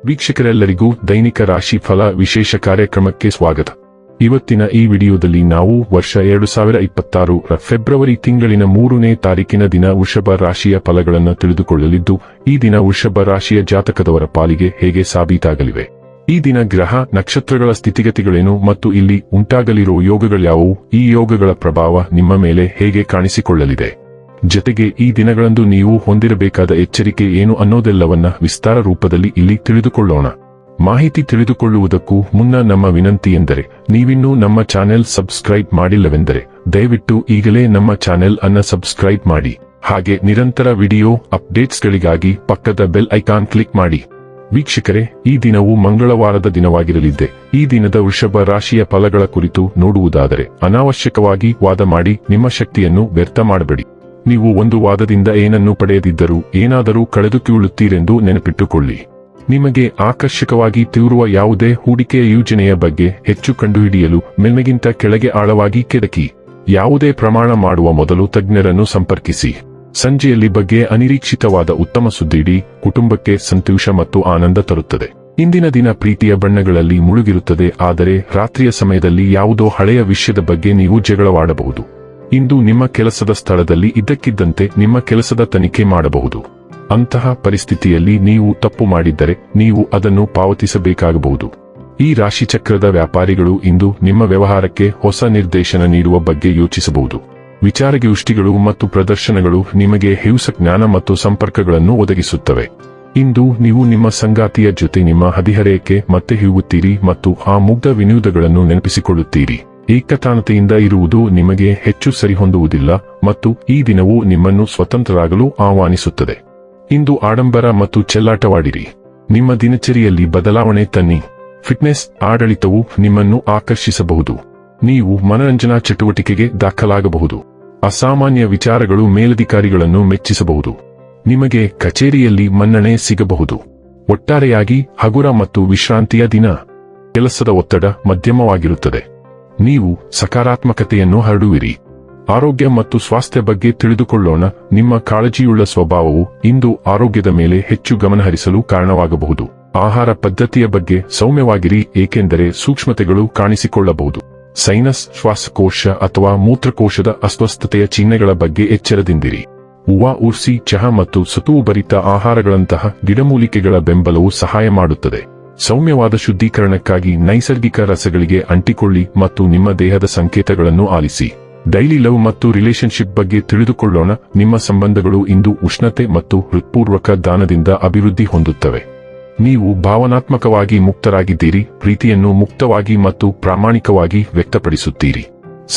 ವೀಕ್ಷಕರೆಲ್ಲರಿಗೂ ದೈನಿಕ ರಾಶಿ ಫಲ ವಿಶೇಷ ಕಾರ್ಯಕ್ರಮಕ್ಕೆ ಸ್ವಾಗತ. ಇವತ್ತಿನ ಈ ವಿಡಿಯೋದಲ್ಲಿ ನಾವು ವರ್ಷ 2026 ರ ಫೆಬ್ರವರಿ ತಿಂಗಳಿನ 3ನೇ ತಾರೀಕಿನ ದಿನ ವೃಷಭ ರಾಶಿಯ ಫಲಗಳನ್ನು ತಿಳಿದುಕೊಳ್ಳಲಿದ್ದು, ಈ ದಿನ ವೃಷಭ ರಾಶಿಯ ಜಾತಕದವರ ಪಾಲಿಗೆ ಹೇಗೆ ಸಾಬೀತಾಗಲಿವೆ, ಈ ದಿನ ಗ್ರಹ ನಕ್ಷತ್ರಗಳ ಸ್ಥಿತಿಗತಿಗಳೇನು ಮತ್ತು ಇಲ್ಲಿ ಉಂಟಾಗಲಿರುವ ಯೋಗಗಳ್ಯಾವುವು, ಈ ಯೋಗಗಳ ಪ್ರಭಾವ ನಿಮ್ಮ ಮೇಲೆ ಹೇಗೆ ಕಾಣಿಸಿಕೊಳ್ಳಲಿದೆ, ಜತೆಗೆ ಈ ದಿನಗಳಂದು ನೀವು ಹೊಂದಿರಬೇಕಾದ ಎಚ್ಚರಿಕೆ ಏನು ಅನ್ನೋದೆಲ್ಲವನ್ನ ವಿಸ್ತಾರ ರೂಪದಲ್ಲಿ ಇಲ್ಲಿ ತಿಳಿದುಕೊಳ್ಳೋಣ. ಮಾಹಿತಿ ತಿಳಿದುಕೊಳ್ಳುವುದಕ್ಕೂ ಮುನ್ನ ನಮ್ಮ ವಿನಂತಿ ಎಂದರೆ, ನೀವಿನ್ನೂ ನಮ್ಮ ಚಾನೆಲ್ ಸಬ್ಸ್ಕ್ರೈಬ್ ಮಾಡಿಲ್ಲವೆಂದರೆ ದಯವಿಟ್ಟು ಈಗಲೇ ನಮ್ಮ ಚಾನೆಲ್ ಅನ್ನು ಸಬ್ಸ್ಕ್ರೈಬ್ ಮಾಡಿ. ಹಾಗೆ ನಿರಂತರ ವಿಡಿಯೋ ಅಪ್ಡೇಟ್ಸ್ಗಳಿಗಾಗಿ ಪಕ್ಕದ ಬೆಲ್ ಐಕಾನ್ ಕ್ಲಿಕ್ ಮಾಡಿ. ವೀಕ್ಷಕರೇ, ಈ ದಿನವು ಮಂಗಳವಾರದ ದಿನವಾಗಿರಲಿದೆ. ಈ ದಿನದ ವೃಷಭ ರಾಶಿಯ ಫಲಗಳ ಕುರಿತು ನೋಡುವುದಾದರೆ, ಅನಾವಶ್ಯಕವಾಗಿ ವಾದ ಮಾಡಿ ನಿಮ್ಮ ಶಕ್ತಿಯನ್ನು ವ್ಯರ್ಥ ಮಾಡಬೇಡಿ. ನೀವು ಒಂದು ವಾದದಿಂದ ಏನನ್ನೂ ಪಡೆಯದಿದ್ದರೂ ಏನಾದರೂ ಕಳೆದುಕೊಳ್ಳುತ್ತೀರೆಂದು ನೆನಪಿಟ್ಟುಕೊಳ್ಳಿ. ನಿಮಗೆ ಆಕರ್ಷಕವಾಗಿ ತೋರುವ ಯಾವುದೇ ಹೂಡಿಕೆಯ ಯೋಜನೆಯ ಬಗ್ಗೆ ಹೆಚ್ಚು ಕಂಡುಹಿಡಿಯಲು ಮೇಲ್ಮೆಗಿಂತ ಕೆಳಗೆ ಆಳವಾಗಿ ಕೆದಕಿ. ಯಾವುದೇ ಪ್ರಮಾಣ ಮಾಡುವ ಮೊದಲು ತಜ್ಞರನ್ನು ಸಂಪರ್ಕಿಸಿ. ಸಂಜೆಯಲ್ಲಿ ಬಗ್ಗೆ ಅನಿರೀಕ್ಷಿತವಾದ ಉತ್ತಮ ಸುದ್ದಿ ಕುಟುಂಬಕ್ಕೆ ಸಂತೋಷ ಮತ್ತು ಆನಂದ ತರುತ್ತದೆ. ಇಂದಿನ ದಿನ ಪ್ರೀತಿಯ ಬಣ್ಣಗಳಲ್ಲಿ ಮುಳುಗಿರುತ್ತದೆ, ಆದರೆ ರಾತ್ರಿಯ ಸಮಯದಲ್ಲಿ ಯಾವುದೋ ಹಳೆಯ ವಿಷಯದ ಬಗ್ಗೆ ನೀವು ಜಗಳವಾಡಬಹುದು. ಇಂದು ನಿಮ್ಮ ಕೆಲಸದ ಸ್ಥಳದಲ್ಲಿ ಇದ್ದಕ್ಕಿದ್ದಂತೆ ನಿಮ್ಮ ಕೆಲಸದ ತನಿಖೆ ಮಾಡಬಹುದು. ಅಂತಹ ಪರಿಸ್ಥಿತಿಯಲ್ಲಿ ನೀವು ತಪ್ಪು ಮಾಡಿದ್ದರೆ ನೀವು ಅದನ್ನು ಪಾವತಿಸಬೇಕಾಗಬಹುದು. ಈ ರಾಶಿಚಕ್ರದ ವ್ಯಾಪಾರಿಗಳು ಇಂದು ನಿಮ್ಮ ವ್ಯವಹಾರಕ್ಕೆ ಹೊಸ ನಿರ್ದೇಶನ ನೀಡುವ ಬಗ್ಗೆ ಯೋಚಿಸಬಹುದು. ವಿಚಾರಗೋಷ್ಠಿಗಳು ಮತ್ತು ಪ್ರದರ್ಶನಗಳು ನಿಮಗೆ ಹೊಸ ಜ್ಞಾನ ಮತ್ತು ಸಂಪರ್ಕಗಳನ್ನು ಒದಗಿಸುತ್ತವೆ. ಇಂದು ನೀವು ನಿಮ್ಮ ಸಂಗಾತಿಯ ಜೊತೆ ನಿಮ್ಮ ಹದಿಹರೆಯಕ್ಕೆ ಮತ್ತೆ ಹೋಗುತ್ತೀರಿ ಮತ್ತು ಆ ಮುಗ್ಧ ವಿನೋದಗಳನ್ನು ನೆನಪಿಸಿಕೊಳ್ಳುತ್ತೀರಿ. ಏಕತಾನತೆಯಿಂದ ಇರುವುದು ನಿಮಗೆ ಹೆಚ್ಚು ಸರಿಹೊಂದುವುದಿಲ್ಲ ಮತ್ತು ಈ ದಿನವು ನಿಮ್ಮನ್ನು ಸ್ವತಂತ್ರರಾಗಲು ಆಹ್ವಾನಿಸುತ್ತದೆ. ಇಂದು ಆಡಂಬರ ಮತ್ತು ಚೆಲ್ಲಾಟವಾಡಿರಿ. ನಿಮ್ಮ ದಿನಚರಿಯಲ್ಲಿ ಬದಲಾವಣೆ ತನ್ನಿ. ಫಿಟ್ನೆಸ್ ಆಡಳಿತವು ನಿಮ್ಮನ್ನು ಆಕರ್ಷಿಸಬಹುದು. ನೀವು ಮನರಂಜನಾ ಚಟುವಟಿಕೆಗೆ ದಾಖಲಾಗಬಹುದು. ಅಸಾಮಾನ್ಯ ವಿಚಾರಗಳು ಮೇಲಧಿಕಾರಿಗಳನ್ನು ಮೆಚ್ಚಿಸಬಹುದು. ನಿಮಗೆ ಕಚೇರಿಯಲ್ಲಿ ಮನ್ನಣೆ ಸಿಗಬಹುದು. ಒಟ್ಟಾರೆಯಾಗಿ ಹಗುರ ಮತ್ತು ವಿಶ್ರಾಂತಿಯ ದಿನ. ಕೆಲಸದ ಒತ್ತಡ ಮಧ್ಯಮವಾಗಿರುತ್ತದೆ. ನೀವು ಸಕಾರಾತ್ಮಕತೆಯನ್ನು ಹರಡುವಿರಿ. ಆರೋಗ್ಯ ಮತ್ತು ಸ್ವಾಸ್ಥ್ಯ ಬಗ್ಗೆ ತಿಳಿದುಕೊಳ್ಳೋಣ. ನಿಮ್ಮ ಕಾಳಜಿಯುಳ್ಳ ಸ್ವಭಾವವು ಇಂದು ಆರೋಗ್ಯದ ಮೇಲೆ ಹೆಚ್ಚು ಗಮನಹರಿಸಲು ಕಾರಣವಾಗಬಹುದು. ಆಹಾರ ಪದ್ಧತಿಯ ಬಗ್ಗೆ ಸೌಮ್ಯವಾಗಿರಿ, ಏಕೆಂದರೆ ಸೂಕ್ಷ್ಮತೆಗಳು ಕಾಣಿಸಿಕೊಳ್ಳಬಹುದು. ಸೈನಸ್, ಶ್ವಾಸಕೋಶ ಅಥವಾ ಮೂತ್ರಕೋಶದ ಅಸ್ವಸ್ಥತೆಯ ಚಿಹ್ನೆಗಳ ಬಗ್ಗೆ ಎಚ್ಚರದಿಂದಿರಿ. ಹೂವ, ಉರ್ಸಿ, ಚಹಾ ಮತ್ತು ಸತುವುಭರಿತ ಆಹಾರಗಳಂತಹ ಗಿಡಮೂಲಿಕೆಗಳ ಬೆಂಬಲವು ಸಹಾಯ ಮಾಡುತ್ತದೆ. ಸೌಮ್ಯವಾದ ಶುದ್ಧೀಕರಣಕ್ಕಾಗಿ ನೈಸರ್ಗಿಕ ರಸಗಳಿಗೆ ಅಂಟಿಕೊಳ್ಳಿ ಮತ್ತು ನಿಮ್ಮ ದೇಹದ ಸಂಕೇತಗಳನ್ನು ಆಲಿಸಿ. ಡೈಲಿ ಲವ್ ಮತ್ತು ರಿಲೇಶನ್ಶಿಪ್ ಬಗ್ಗೆ ತಿಳಿದುಕೊಳ್ಳೋಣ. ನಿಮ್ಮ ಸಂಬಂಧಗಳು ಇಂದು ಉಷ್ಣತೆ ಮತ್ತು ಹೃತ್ಪೂರ್ವಕ ದಾನದಿಂದ ಅಭಿವೃದ್ಧಿ ಹೊಂದುತ್ತವೆ. ನೀವು ಭಾವನಾತ್ಮಕವಾಗಿ ಮುಕ್ತರಾಗಿದ್ದೀರಿ, ಪ್ರೀತಿಯನ್ನು ಮುಕ್ತವಾಗಿ ಮತ್ತು ಪ್ರಾಮಾಣಿಕವಾಗಿ ವ್ಯಕ್ತಪಡಿಸುತ್ತೀರಿ.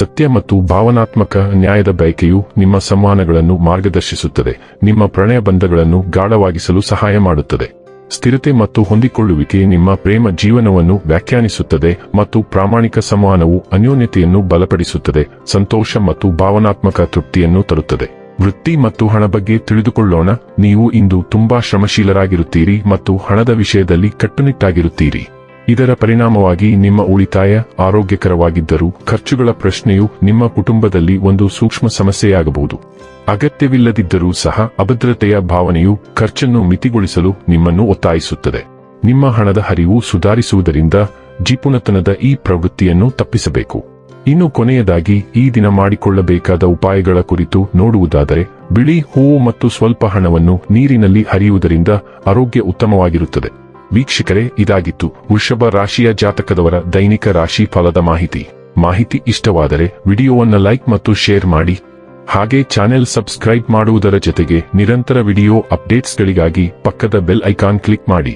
ಸತ್ಯ ಮತ್ತು ಭಾವನಾತ್ಮಕ ನ್ಯಾಯದ ಬಯಕೆಯು ನಿಮ್ಮ ಸಂವಹನಗಳನ್ನು ಮಾರ್ಗದರ್ಶಿಸುತ್ತದೆ, ನಿಮ್ಮ ಪ್ರಣಯ ಬಂಧಗಳನ್ನು ಗಾಢವಾಗಿಸಲು ಸಹಾಯ ಮಾಡುತ್ತದೆ. ಸ್ಥಿರತೆ ಮತ್ತು ಹೊಂದಿಕೊಳ್ಳುವಿಕೆ ನಿಮ್ಮ ಪ್ರೇಮ ಜೀವನವನ್ನು ವ್ಯಾಖ್ಯಾನಿಸುತ್ತದೆ ಮತ್ತು ಪ್ರಾಮಾಣಿಕ ಸಂವಹನವು ಅನ್ಯೋನ್ಯತೆಯನ್ನು ಬಲಪಡಿಸುತ್ತದೆ, ಸಂತೋಷ ಮತ್ತು ಭಾವನಾತ್ಮಕ ತೃಪ್ತಿಯನ್ನು ತರುತ್ತದೆ. ವೃತ್ತಿ ಮತ್ತು ಹಣ ಬಗ್ಗೆ ತಿಳಿದುಕೊಳ್ಳೋಣ. ನೀವು ಇಂದು ತುಂಬಾ ಶ್ರಮಶೀಲರಾಗಿರುತ್ತೀರಿ ಮತ್ತು ಹಣದ ವಿಷಯದಲ್ಲಿ ಕಟ್ಟುನಿಟ್ಟಾಗಿರುತ್ತೀರಿ. ಇದರ ಪರಿಣಾಮವಾಗಿ ನಿಮ್ಮ ಉಳಿತಾಯ ಆರೋಗ್ಯಕರವಾಗಿದ್ದರೂ ಖರ್ಚುಗಳ ಪ್ರಶ್ನೆಯು ನಿಮ್ಮ ಕುಟುಂಬದಲ್ಲಿ ಒಂದು ಸೂಕ್ಷ್ಮ ಸಮಸ್ಯೆಯಾಗಬಹುದು. ಅಗತ್ಯವಿಲ್ಲದಿದ್ದರೂ ಸಹ ಅಭದ್ರತೆಯ ಭಾವನೆಯು ಖರ್ಚನ್ನು ಮಿತಿಗೊಳಿಸಲು ನಿಮ್ಮನ್ನು ಒತ್ತಾಯಿಸುತ್ತದೆ. ನಿಮ್ಮ ಹಣದ ಹರಿವು ಸುಧಾರಿಸುವುದರಿಂದ ಜಿಪುಣತನದ ಈ ಪ್ರವೃತ್ತಿಯನ್ನು ತಪ್ಪಿಸಬೇಕು. ಇನ್ನು ಕೊನೆಯದಾಗಿ ಈ ದಿನ ಮಾಡಿಕೊಳ್ಳಬೇಕಾದ ಉಪಾಯಗಳ ಕುರಿತು ನೋಡುವುದಾದರೆ, ಬಿಳಿ ಹೂವು ಮತ್ತು ಸ್ವಲ್ಪ ಹಣವನ್ನು ನೀರಿನಲ್ಲಿ ಹರಿಯುವುದರಿಂದ ಆರೋಗ್ಯ ಉತ್ತಮವಾಗಿರುತ್ತದೆ. ವೀಕ್ಷಕರೇ, ಇದಾಗಿತ್ತು ವೃಷಭ ರಾಶಿಯ ಜಾತಕದವರ ದೈನಿಕ ರಾಶಿ ಫಲದ ಮಾಹಿತಿ ಇಷ್ಟವಾದರೆ ವಿಡಿಯೋವನ್ನು ಲೈಕ್ ಮತ್ತು ಶೇರ್ ಮಾಡಿ. ಹಾಗೆ ಚಾನೆಲ್ ಸಬ್ಸ್ಕ್ರೈಬ್ ಮಾಡುವುದರ ಜೊತೆಗೆ ನಿರಂತರ ವಿಡಿಯೋ ಅಪ್ಡೇಟ್ಸ್ಗಳಿಗಾಗಿ ಪಕ್ಕದ ಬೆಲ್ ಐಕಾನ್ ಕ್ಲಿಕ್ ಮಾಡಿ.